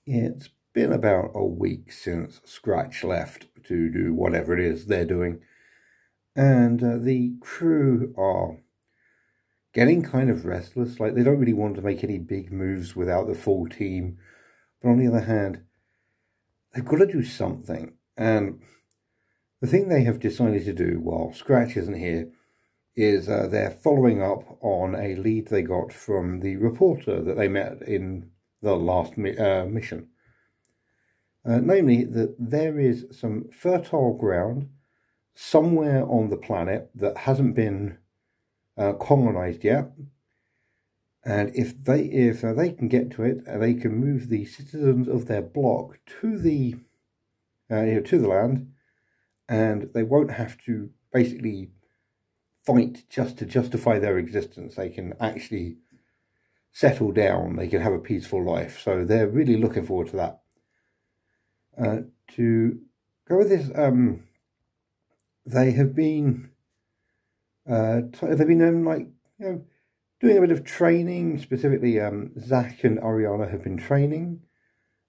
It's been about a week since Scratch left to do whatever it is they're doing, and the crew are getting kind of restless. Like, they don't really want to make any big moves without the full team, but on the other hand, they've got to do something. And the thing they have decided to do while Scratch isn't here is they're following up on a lead they got from the reporter that they met in the last mission. Namely, that there is some fertile ground somewhere on the planet that hasn't been colonized yet, and if they can get to it, they can move the citizens of their block to the land, and they won't have to basically fight just to justify their existence. They can actually settle down. They can have a peaceful life. So they're really looking forward to that. To go with this, they have been doing a bit of training. Specifically, Zach and Ariana have been training.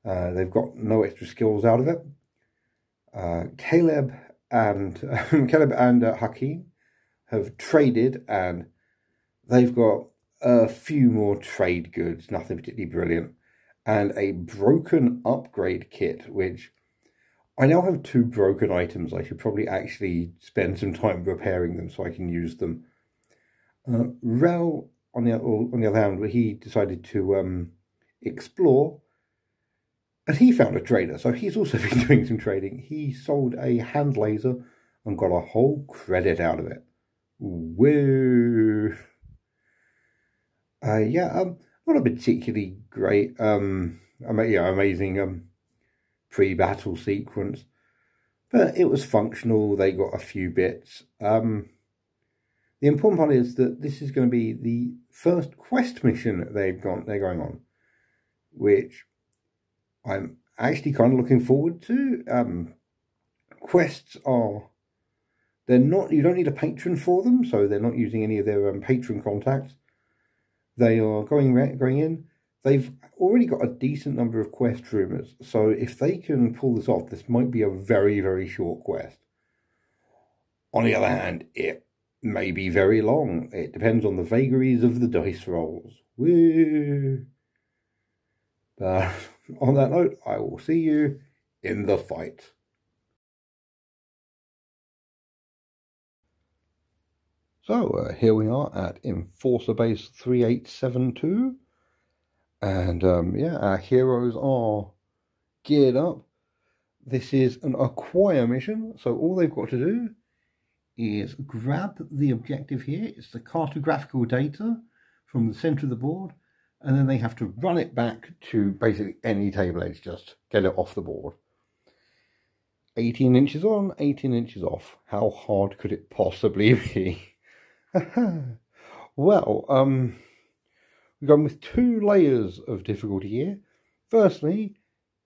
They've got no extra skills out of it. Caleb and Hakeem have traded, and they've got a few more trade goods, nothing particularly brilliant, and a broken upgrade kit, which I now have 2 broken items. I should probably actually spend some time repairing them so I can use them. Rel, on the other hand, he decided to explore, and he found a trader, so he's also been doing some trading. He sold a hand laser and got a whole credit out of it. Woo! Not a particularly great, amazing pre-battle sequence, but it was functional. They got a few bits. The important part is that this is going to be the first quest mission they're going on, which I'm actually kind of looking forward to. Quests are, they're not, you don't need a patron for them, so they're not using any of their patron contacts. They are going in. They've already got a decent number of quest rumors, so if they can pull this off, this might be a very, very short quest. On the other hand, it may be very long. It depends on the vagaries of the dice rolls. Woo! But on that note, I will see you in the fight. So here we are at Enforcer Base 3872, and our heroes are geared up. This is an acquire mission, so all they've got to do is grab the objective here. It's the cartographical data from the center of the board, and then they have to run it back to basically any table edge, just get it off the board. 18 inches on, 18 inches off. How hard could it possibly be? Well, we've gone with 2 layers of difficulty here. Firstly,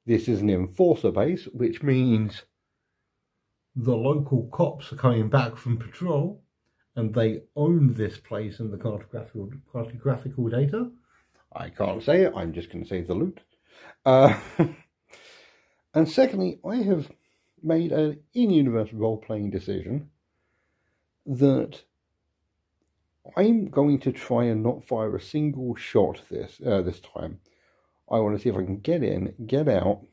this is an enforcer base, which means the local cops are coming back from patrol, and they own this place and the cartographical data. I can't say it, I'm just going to say the loot. And secondly, I have made an in-universe role-playing decision that I'm going to try and not fire a single shot this time. I want to see if I can get in, get out,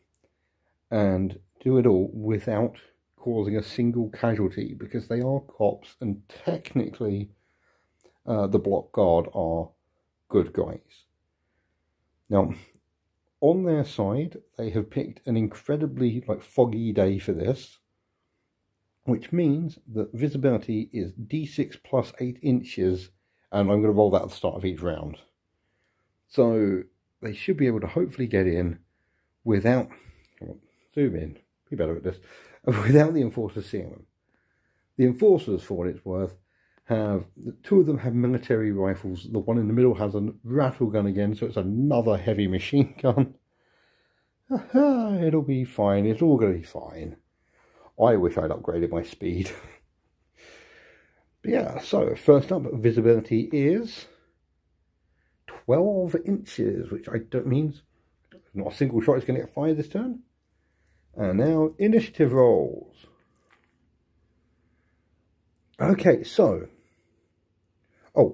and do it all without causing a single casualty, because they are cops, and technically the block guard are good guys. Now, on their side, they have picked an incredibly foggy day for this, which means that visibility is D6 plus 8 inches, and I'm going to roll that at the start of each round. So they should be able to hopefully get in without, zoom in, be better at this, without the enforcers seeing them. The enforcers, for what it's worth, have, 2 of them have military rifles. The one in the middle has a rattle gun again, so it's another heavy machine gun. It'll be fine, it's all going to be fine. I wish I'd upgraded my speed. But yeah, so first up, visibility is 12 inches, which I don't means Not a single shot is going to get fired this turn. And now initiative rolls. Okay, so I'm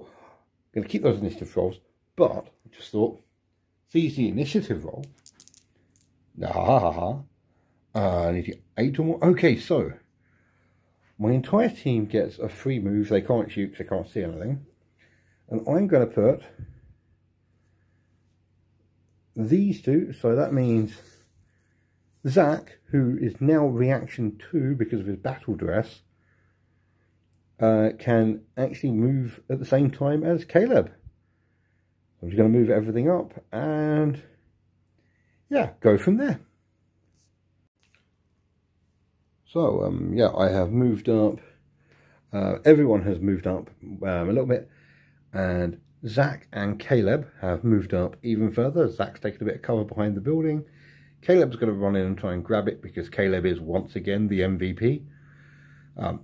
going to keep those initiative rolls, but I just thought, seize the initiative roll. I need to get 8 or more. Okay, so my entire team gets a free move. They can't shoot because they can't see anything. And I'm going to put these two. So that means Zach, who is now reaction 2 because of his battle dress, can actually move at the same time as Caleb. I'm just going to move everything up and yeah, go from there. So, yeah, I have moved up. Everyone has moved up a little bit. And Zach and Caleb have moved up even further. Zach's taken a bit of cover behind the building. Caleb's going to run in and try and grab it because Caleb is once again the MVP.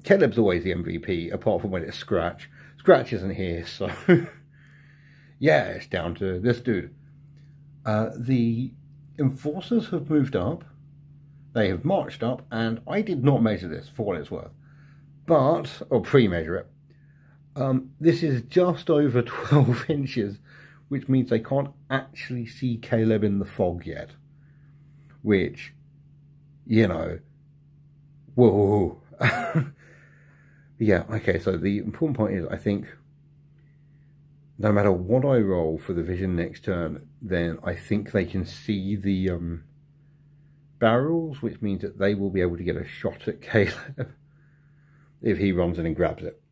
Caleb's always the MVP, apart from when it's Scratch. Scratch isn't here, so yeah, it's down to this dude. The enforcers have moved up. They have marched up, and I did not measure this for what it's worth, or pre-measure it. This is just over 12 inches, which means they can't actually see Caleb in the fog yet. Which, you know, whoa. Yeah, okay, so the important part is, I think, no matter what I roll for the vision next turn, then I think they can see the barrels, which means that they will be able to get a shot at Caleb if he runs in and grabs it.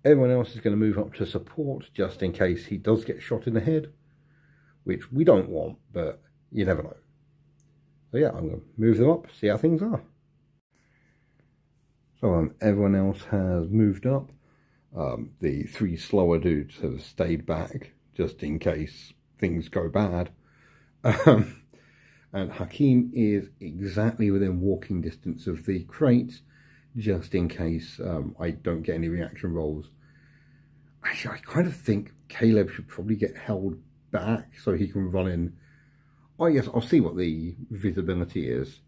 Everyone else is going to move up to support just in case he does get shot in the head, which we don't want, but you never know. So yeah, I'm going to move them up, see how things are. So everyone else has moved up. The 3 slower dudes have stayed back just in case things go bad. And Hakeem is exactly within walking distance of the crates, just in case I don't get any reaction rolls. Actually, I kind of think Caleb should probably get held back so he can run in. Oh yes, I'll see what the visibility is.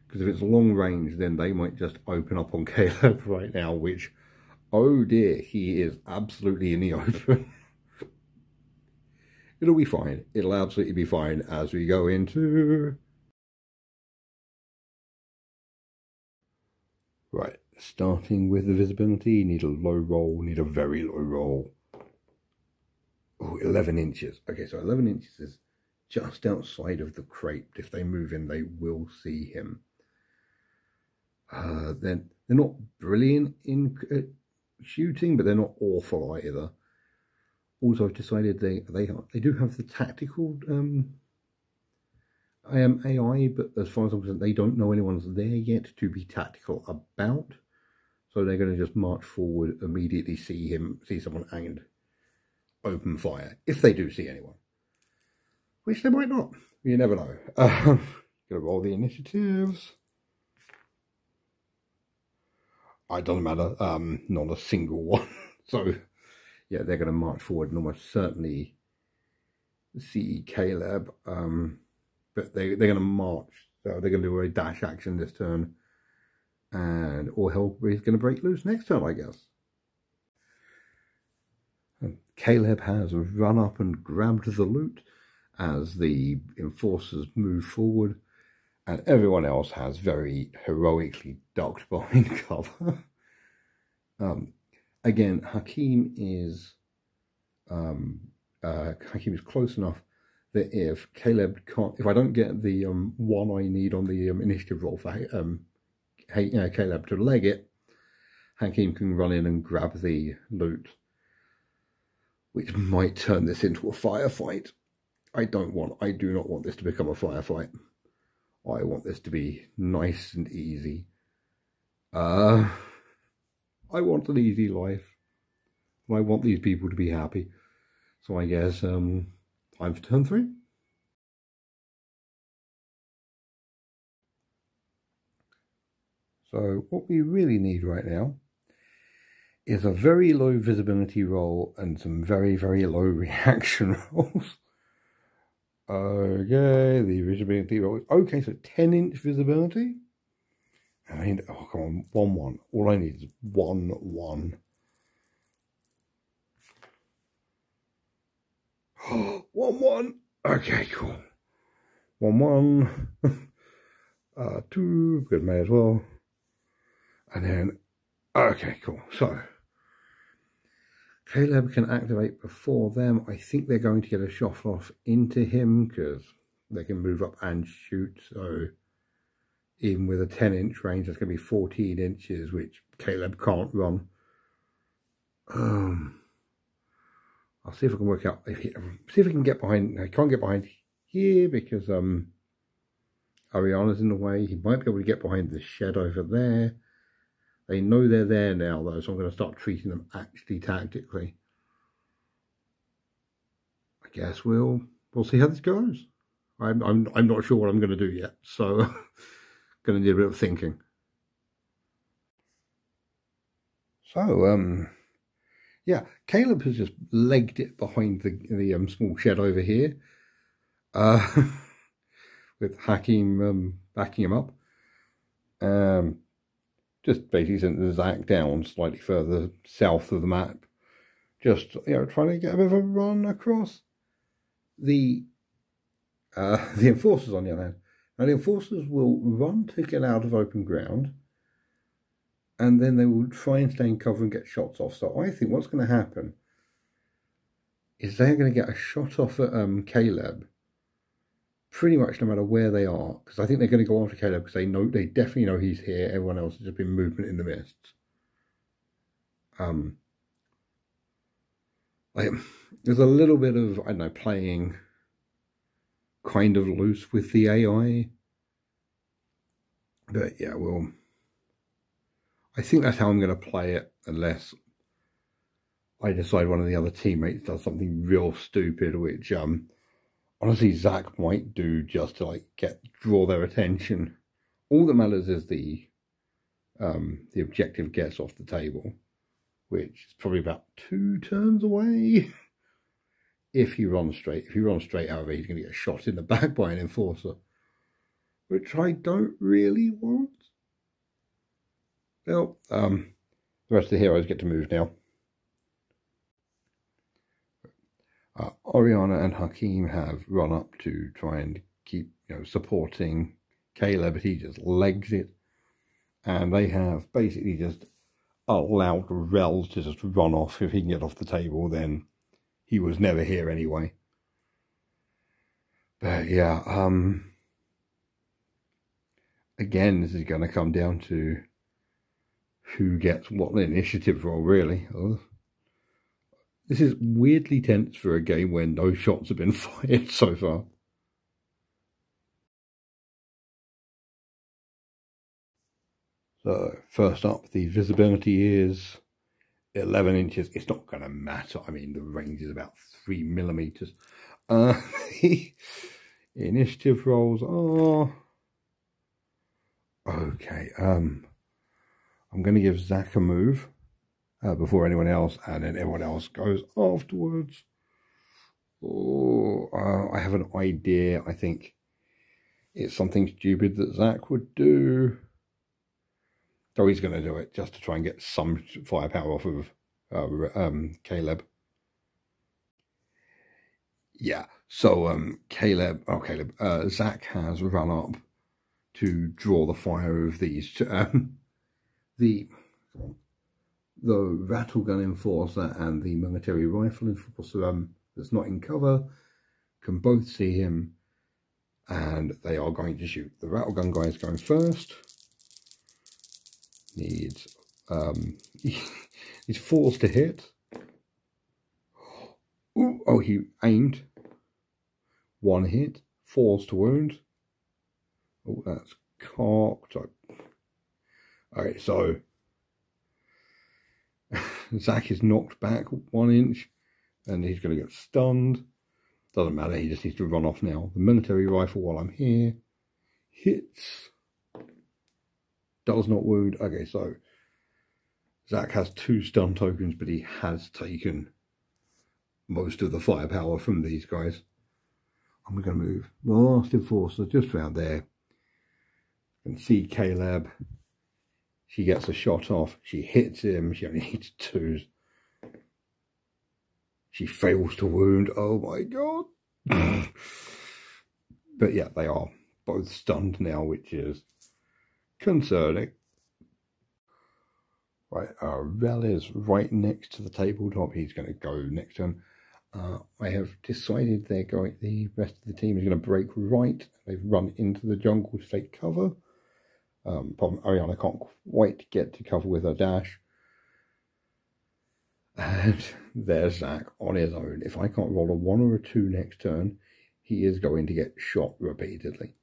Because if it's long range, then they might just open up on Caleb right now, which, oh dear, he is absolutely in the open. It'll be fine. It'll absolutely be fine as we go into... Right, starting with the visibility, need a low roll, need a very low roll. Oh, 11 inches. Okay, so 11 inches is just outside of the crate. If they move in, they will see him. They're not brilliant in shooting, but they're not awful either. Also, I've decided they do have the tactical AI, but as far as I'm concerned, they don't know anyone's there yet to be tactical about. So they're going to just march forward, immediately see someone, and open fire if they do see anyone, which they might not. You never know. Gonna roll the initiatives. It doesn't matter. Not a single one. So. Yeah, they're going to march forward and almost certainly see Caleb. But they're going to march. So they're going to do a dash action this turn. And all hell is going to break loose next turn, I guess. And Caleb has run up and grabbed the loot as the enforcers move forward. And everyone else has very heroically ducked behind cover. Again, Hakeem is close enough that if Caleb can't, if I don't get the one I need on the initiative roll for Caleb to leg it, Hakeem can run in and grab the loot, which might turn this into a firefight. I do not want this to become a firefight. I want this to be nice and easy. I want an easy life. I want these people to be happy. So I guess time for turn 3. So what we really need right now is a very low visibility roll and some very, very low reaction rolls. Okay, the visibility. Okay, so 10-inch visibility. I mean, oh, come on, 1-1. All I need is 1-1. 1-1. Okay, cool. 1-1. 2. Good, may as well. And then, okay, cool. So, Caleb can activate before them. I think they're going to get a shot off into him because they can move up and shoot. So, even with a 10-inch range, that's going to be 14 inches, which Caleb can't run. I'll see if I can work out. See if I can get behind. I can't get behind here because Ariana's in the way. He might be able to get behind the shed over there. They know they're there now, though, so I'm going to start treating them actually tactically. I guess we'll see how this goes. I'm not sure what I'm going to do yet, so going to need a bit of thinking. So yeah, Caleb has just legged it behind the small shed over here, with Hakim backing him up. Just basically sent Zach down slightly further south of the map, just trying to get a bit of a run across. The enforcers, on the other hand, now the enforcers will run to get out of open ground, and then they will try and stay in cover and get shots off. So I think what's going to happen is they're going to get a shot off at Caleb, pretty much no matter where they are, because I think they're going to go after Caleb because they definitely know he's here. Everyone else has just been movement in the mists. There's a little bit of, I don't know, playing kind of loose with the AI, but yeah, I think that's how I'm going to play it, unless I decide one of the other teammates does something real stupid, which honestly Zach might do just to draw their attention. All that matters is the objective gets off the table, which is probably about 2 turns away. If he runs straight, however, he's going to get shot in the back by an enforcer, which I don't really want. Well, the rest of the heroes get to move now. Oriana and Hakim have run up to try and keep, supporting Caleb, but he just legs it. And they have basically just allowed Rel to just run off. If he can get off the table, then he was never here anyway. But yeah, again, this is going to come down to who gets what initiative role, really. This is weirdly tense for a game where no shots have been fired so far. So, first up, the visibility is 11 inches. It's not going to matter. I mean, the range is about 3 millimeters. The initiative rolls are... Okay, I'm going to give Zach a move before anyone else, and then everyone else goes afterwards. Oh, I have an idea. I think it's something stupid that Zach would do. So he's going to do it just to try and get some firepower off of Caleb. Yeah, so Zach has run up to draw the fire of these. The rattle gun enforcer and the military rifle enforcer that's not in cover can both see him, and they are going to shoot. The rattle gun guy is going first. Needs he's forced to hit. Ooh, oh, he aimed. 1 hit, forced to wound. Oh, that's cocked. Alright, so Zach is knocked back 1 inch and he's going to get stunned. Doesn't matter, he just needs to run off now. The military rifle, while I'm here, hits. Does not wound. Okay, so Zach has 2 stun tokens, but he has taken most of the firepower from these guys. I'm going to move the last enforcer just around there. You can see Caleb. She gets a shot off. She hits him. She only needs 2. She fails to wound. Oh my god. But yeah, they are both stunned now, which is concerning. Right, Rel is right next to the tabletop. He's going to go next to him. I have decided the rest of the team is going to break right. They've run into the jungle to take cover. Problem, Ariana can't quite get to cover with her dash. And there's Zach on his own. If I can't roll a 1 or a 2 next turn, he is going to get shot repeatedly.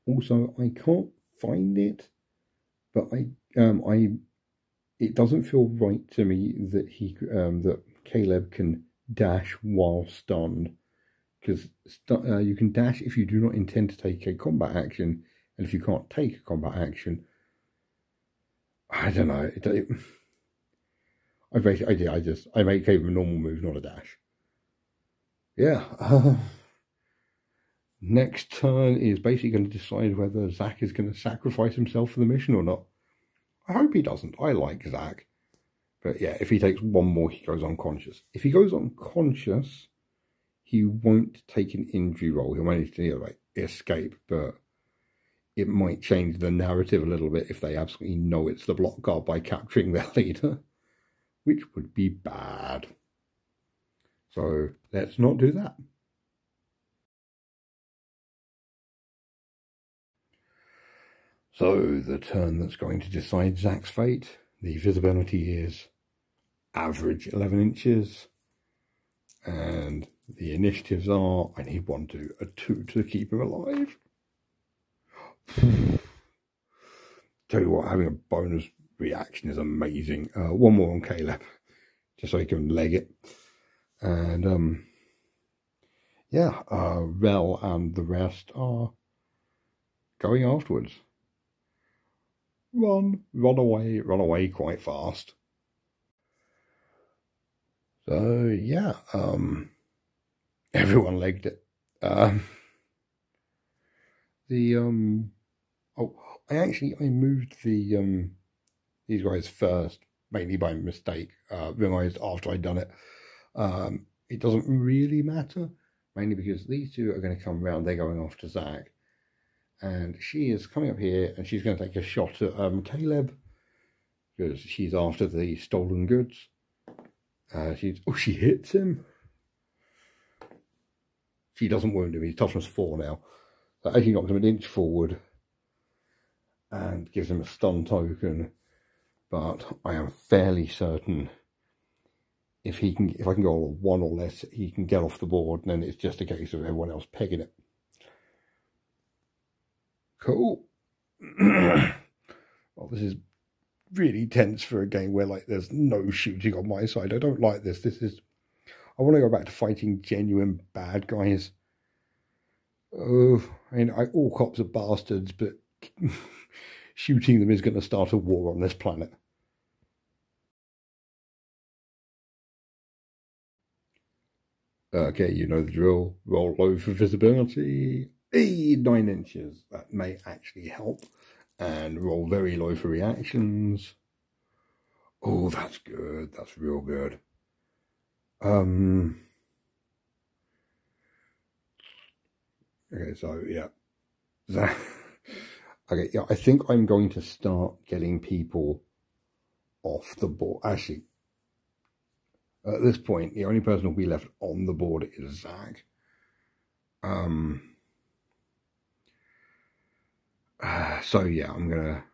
Also, I can't find it, but it doesn't feel right to me that that Caleb can dash while stunned, because you can dash if you do not intend to take a combat action, and if you can't take a combat action, I don't know. I make Caleb a normal move, not a dash. Yeah. Next turn is basically going to decide whether Zach is going to sacrifice himself for the mission or not. I hope he doesn't. I like Zach. But yeah, if he takes 1 more, he goes unconscious. If he goes unconscious, he won't take an injury roll. He'll manage to escape, but it might change the narrative a little bit if they absolutely know it's the block guard by capturing their leader, which would be bad. So let's not do that. So the turn that's going to decide Zach's fate, the visibility is average 11 inches. And the initiatives are, I need 1, 2, a 2 to keep him alive. Tell you what, having a bonus reaction is amazing. 1 more on Caleb, just so he can leg it. And yeah, Rel and the rest are going afterwards. Run away quite fast. So yeah, everyone legged it. I moved these guys first, mainly by mistake. Realized after I'd done it. It doesn't really matter, mainly because these 2 are going to come round. They're going after Zach. And she is coming up here, and she's going to take a shot at Caleb, because she's after the stolen goods. She hits him. She doesn't wound him. He's toughness 4 now. So actually knocks him an inch forward and gives him a stun token. But I am fairly certain if I can go a 1 or less, he can get off the board, and then it's just a case of everyone else pegging it. Cool. Well, this is really tense for a game where there's no shooting on my side. I don't like this. I want to go back to fighting genuine bad guys. Oh, I mean, all cops are bastards, but shooting them is going to start a war on this planet. Okay, you know the drill. Roll low for visibility. 9 inches. That may actually help. And roll very low for reactions. Oh, that's good. That's real good. Okay, so yeah. Okay, yeah, I think I'm going to start getting people off the board. Actually, at this point, the only person who'll be left on the board is Zach. So yeah, I'm gonna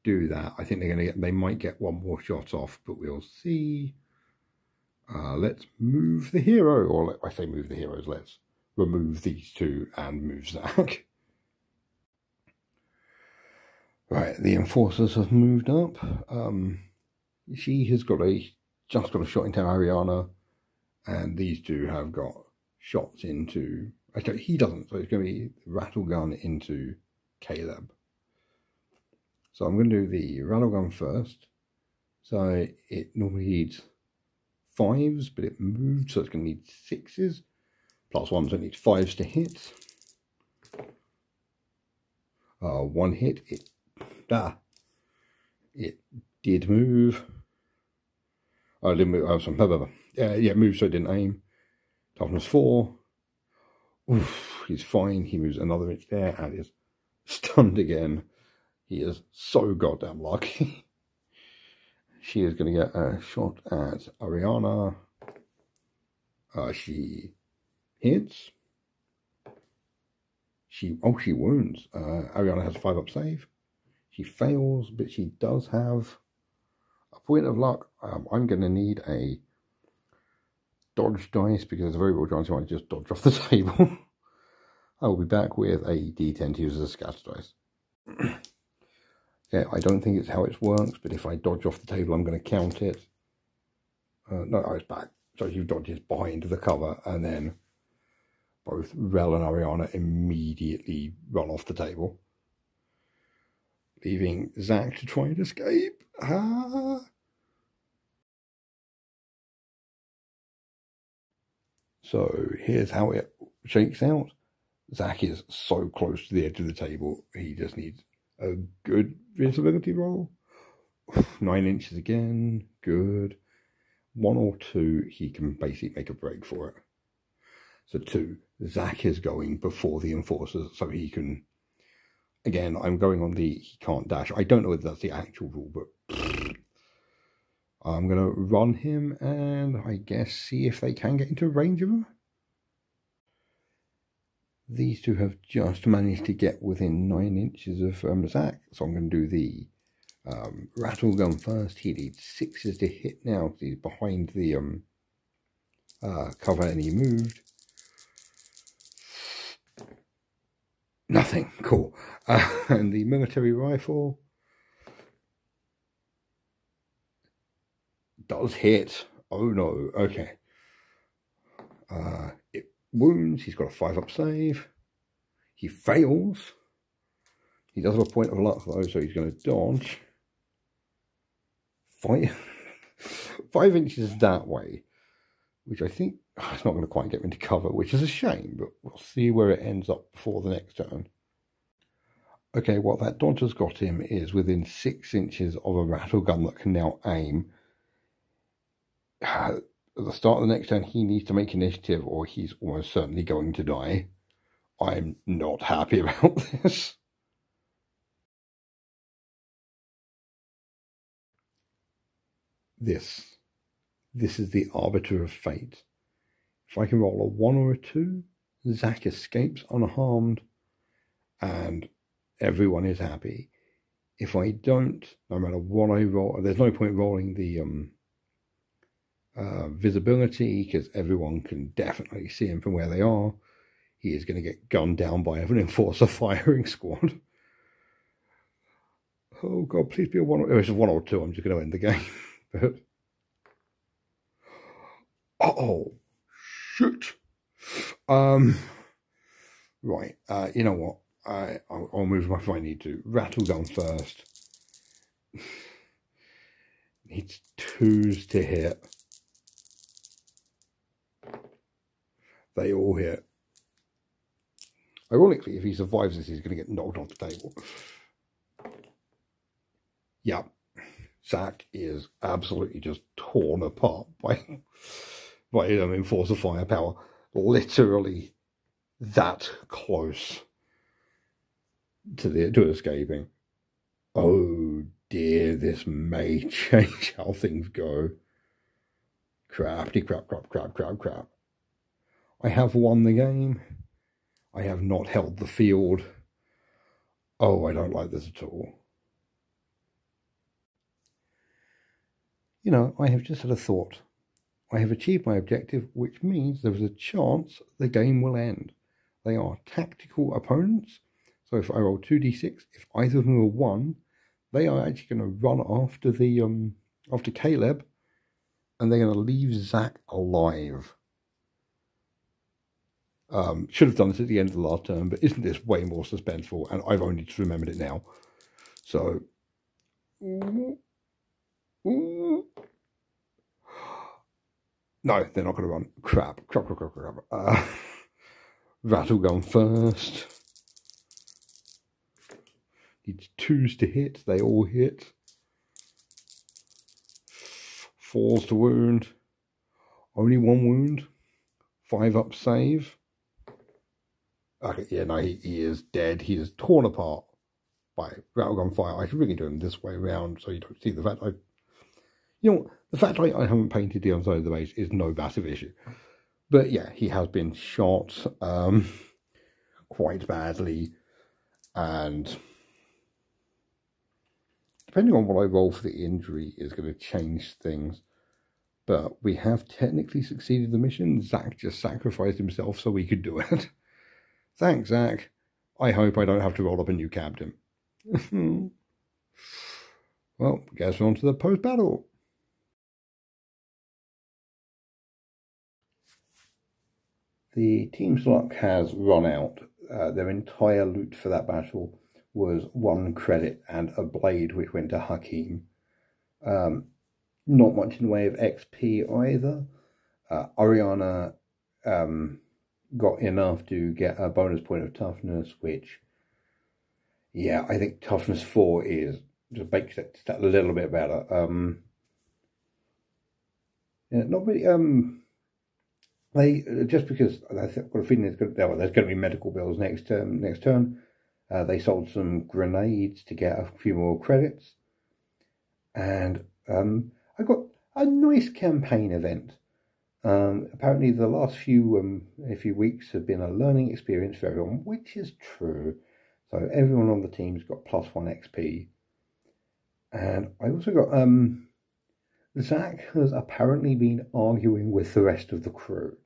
do that. I think they might get 1 more shot off, but we'll see. Let's move the hero, or I say move the heroes. Let's remove these 2 and move Zach. Right, the enforcers have moved up. She has just got a shot into Ariana, and these 2 have got shots into. Actually, he doesn't, so it's going to be rattle gun into Caleb. So I'm going to do the rattle gun first. So it normally needs 5s, but it moved, so it's going to need 6s. +1, so it needs 5s to hit. 1 hit. It did move. Oh, it didn't move. Yeah, move, so it didn't aim. Toughness 4. Oof, he's fine. He moves another inch there and is stunned again. He is so goddamn lucky. She is going to get a shot at Ariana. She hits. She wounds. Ariana has a 5-up save. She fails, but she does have a point of luck. I'm going to need a dodge dice because there's a very real chance you might just dodge off the table. I will be back with a D10 to use as a scatter dice. Yeah, I don't think it's how it works, but if I dodge off the table, I'm going to count it. No, it's back. So you dodges behind the cover, and then both Rel and Ariana immediately run off the table, leaving Zach to try and escape. So here's how it shakes out. Zach is so close to the edge of the table, he just needs a good visibility roll. 9 inches again, good. 1 or 2, he can basically make a break for it. So 2, Zach is going before the enforcers, so he can, again, I'm going on the he can't dash. I don't know whether that's the actual rule, but I'm going to run him and I guess see if they can get into range of him. These 2 have just managed to get within 9 inches of Zach, so I'm going to do the rattle gun first. He needs 6s to hit now because he's behind the cover and he moved. Nothing. Cool. And the military rifle does hit. Oh no. Okay. It wounds. He's got a 5-up save. He fails. He does have a point of luck though, so he's going to dodge. 5 inches that way, which I think it's not going to quite get me into cover, which is a shame, but we'll see where it ends up before the next turn. Okay, what that dodge has got him is within 6 inches of a rattle gun that can now aim. At the start of the next turn, he needs to make initiative or he's almost certainly going to die. I'm not happy about this. This is the arbiter of fate. If I can roll a 1 or a 2, Zach escapes unharmed and everyone is happy. If I don't, no matter what I roll, there's no point rolling the visibility because everyone can definitely see him from where they are. He is going to get gunned down by an enforcer firing squad. Oh god, please be a 1 or, if it's a 1 or 2, I'm just going to end the game. But oh shit. Right, you know what? I'll move if I need to. Rattle gun first. Needs 2s to hit. They all hit. Ironically, if he survives this, he's going to get knocked off the table. Yeah. Zach is absolutely just torn apart by enforcer firepower. Literally that close to escaping. Oh dear, this may change how things go. Crap. I have won the game. I have not held the field. Oh, I don't like this at all. You know, I have just had a thought. I have achieved my objective, which means there is a chance the game will end. They are tactical opponents. So if I roll 2d6, if either of them are 1, they are actually going to run after the after Caleb, and they're going to leave Zach alive. Should have done this at the end of the last turn, but isn't this way more suspenseful? And I've only just remembered it now. So, no, they're not going to run. Crap. Rattle gun first. Needs 2s to hit. They all hit. 4s to wound. Only 1 wound. 5 up save. Okay, yeah, no, he is dead. He is torn apart by rattle gun fire. I should really do him this way around so you don't see the fact the fact I haven't painted the underside of the base is no massive issue. But yeah, he has been shot quite badly, and depending on what I roll for the injury is going to change things. But we have technically succeeded the mission. Zach just sacrificed himself so we could do it. Thanks, Zach. I hope I don't have to roll up a new captain. Well, guess we're on to the post-battle. The team's luck has run out. Their entire loot for that battle was 1 credit and a blade, which went to Hakim. Not much in the way of XP either. Ariana got enough to get a bonus point of toughness, which, yeah, I think toughness 4 is just makes it a little bit better. Yeah, not really. They just because I've got a feeling there's going to be medical bills next turn. They sold some grenades to get a few more credits, and I got a nice campaign event. Apparently, the last few weeks have been a learning experience for everyone, which is true. So everyone on the team's got +1 XP, and I also got Zach has apparently been arguing with the rest of the crew.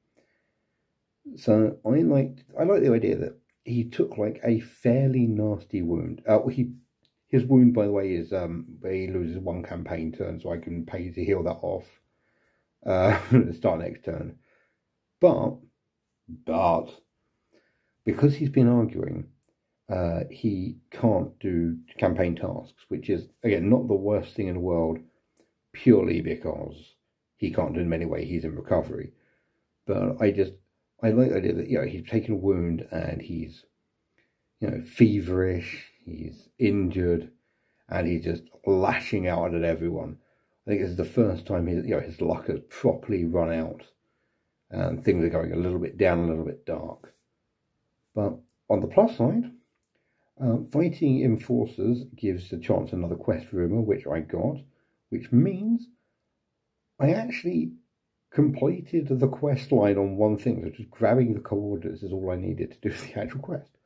So I like the idea that he took like a fairly nasty wound. His wound, by the way, is where he loses 1 campaign turn, so I can pay to heal that off. Start next turn. But because he's been arguing, he can't do campaign tasks, which is again not the worst thing in the world, purely because he can't do them anyway. He's in recovery. But I like the idea that he's taken a wound and he's feverish, he's injured, and he's just lashing out at everyone. I think this is the first time his luck has properly run out, and things are going a little bit down, a little bit dark. But on the plus side, fighting enforcers gives the chance another quest rumor, which I got, which means I actually completed the quest line on one thing, so just grabbing the coordinates is all I needed to do the actual quest.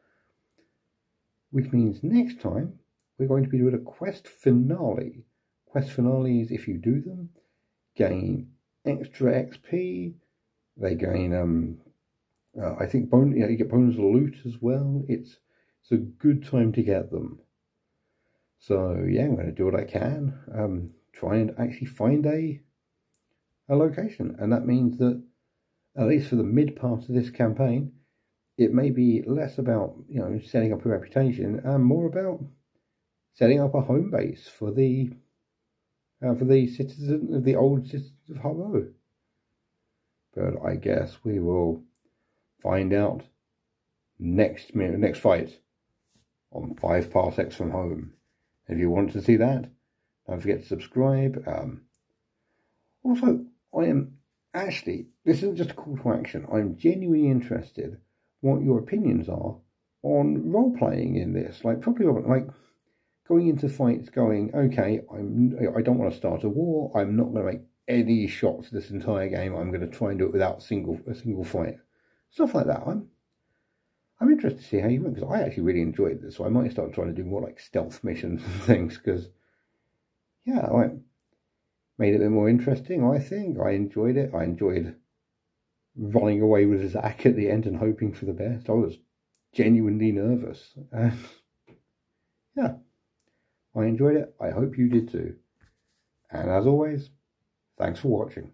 Which means next time we're going to be doing a quest finale. Quest finales, if you do them, gain extra XP. They gain, I think, you get bonus loot as well. It's a good time to get them. So yeah, I'm going to do what I can. Try and actually find a location, and that means that at least for the mid part of this campaign, it may be less about setting up a reputation and more about setting up a home base for the old citizens of Harrow. But I guess we will find out next fight on 5 Parsecs from Home. If you want to see that, don't forget to subscribe. Also, I am actually, this isn't just a call to action, I'm genuinely interested what your opinions are on role-playing in this. Like, probably like going into fights going, okay, I don't want to start a war, I'm not going to make any shots this entire game, I'm going to try and do it without a single fight. Stuff like that. I'm interested to see how you went, because I actually really enjoyed this, so I might start trying to do more like stealth missions and things, because, yeah, made it a bit more interesting, I think. I enjoyed it. I enjoyed running away with Zach at the end and hoping for the best. I was genuinely nervous. Yeah, I enjoyed it. I hope you did too. And as always, thanks for watching.